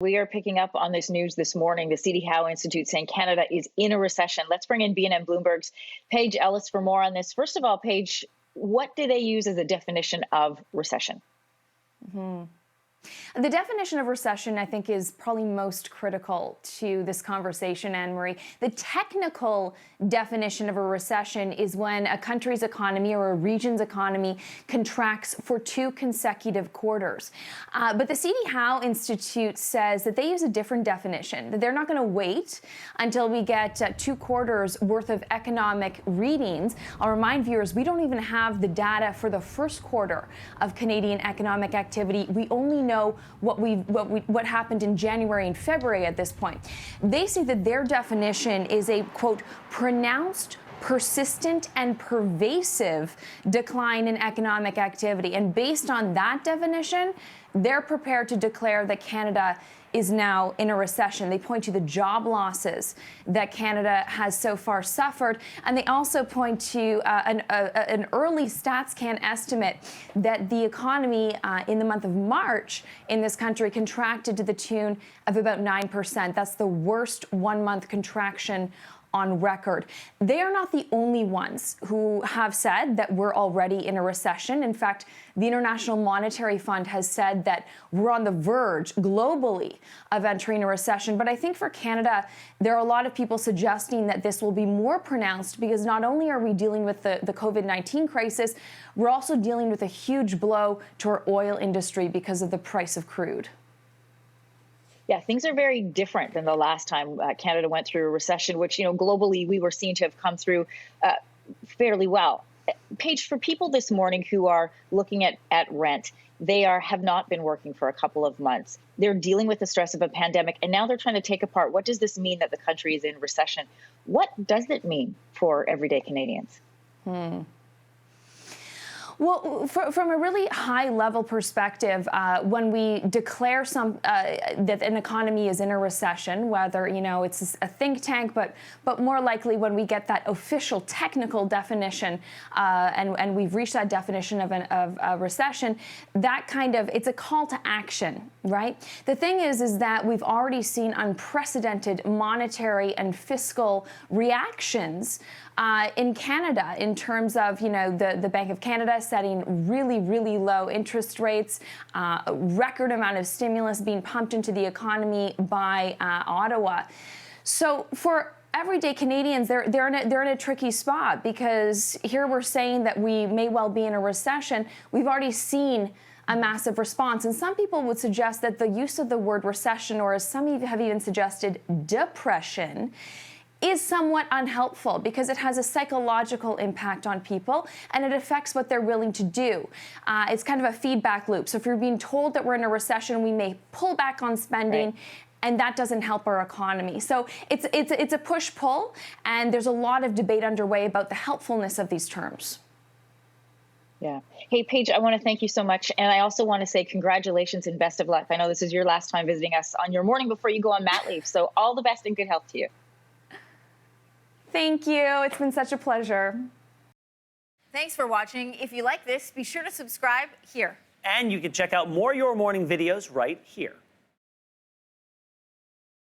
We are picking up on this news this morning. The CD Howe Institute saying Canada is in a recession. Let's bring in BNN Bloomberg's Paige Ellis for more on this. First of all, Paige, what do they use as a definition of recession? The definition of recession, I think, is probably most critical to this conversation, Anne-Marie. The technical definition of a recession is when a country's economy or a region's economy contracts for 2 consecutive quarters. But the CD Howe Institute says that they use a different definition, that they're not going to wait until we get 2 quarters worth of economic readings. I'll remind viewers, we don't even have the data for the first quarter of Canadian economic activity. We only know what happened in January and February at this point. They say that their definition is a, quote, pronounced, persistent and pervasive decline in economic activity. And based on that definition, they're prepared to declare that Canada is now in a recession. They point to the job losses that Canada has so far suffered, and they also point to an early StatsCan estimate that the economy in the month of March in this country contracted to the tune of about 9%. That's the worst one-month contraction on record. They are not the only ones who have said that we're already in a recession. In fact, the International Monetary Fund has said that we're on the verge globally of entering a recession. But I think for Canada, there are a lot of people suggesting that this will be more pronounced because not only are we dealing with the COVID-19 crisis, we're also dealing with a huge blow to our oil industry because of the price of crude. Yeah, things are very different than the last time Canada went through a recession, which, globally we were seen to have come through fairly well. Paige, for people this morning who are looking at rent, they have not been working for a couple of months. They're dealing with the stress of a pandemic, and now they're trying to take apart, what does this mean that the country is in recession? What does it mean for everyday Canadians? Well, from a really high-level perspective, when we declare that an economy is in a recession, whether it's a think tank, but more likely when we get that official technical definition, and we've reached that definition of a recession, it's a call to action, right? The thing is that we've already seen unprecedented monetary and fiscal reactions in Canada in terms of, the Bank of Canada setting really, really low interest rates, a record amount of stimulus being pumped into the economy by Ottawa. So for everyday Canadians, they're in a tricky spot because here we're saying that we may well be in a recession. We've already seen a massive response. And some people would suggest that the use of the word recession, or as some have even suggested, depression, is somewhat unhelpful because it has a psychological impact on people and it affects what they're willing to do. It's kind of a feedback loop. So if you're being told that we're in a recession, we may pull back on spending. Right. And that doesn't help our economy. So it's a push-pull, and there's a lot of debate underway about the helpfulness of these terms. Yeah. Hey, Paige, I want to thank you so much. And I also want to say congratulations and best of luck. I know this is your last time visiting us on your morning before you go on mat leave. So all the best and good health to you. Thank you. It's been such a pleasure. Thanks for watching. If you like this, be sure to subscribe here. And you can check out more Your Morning videos right here.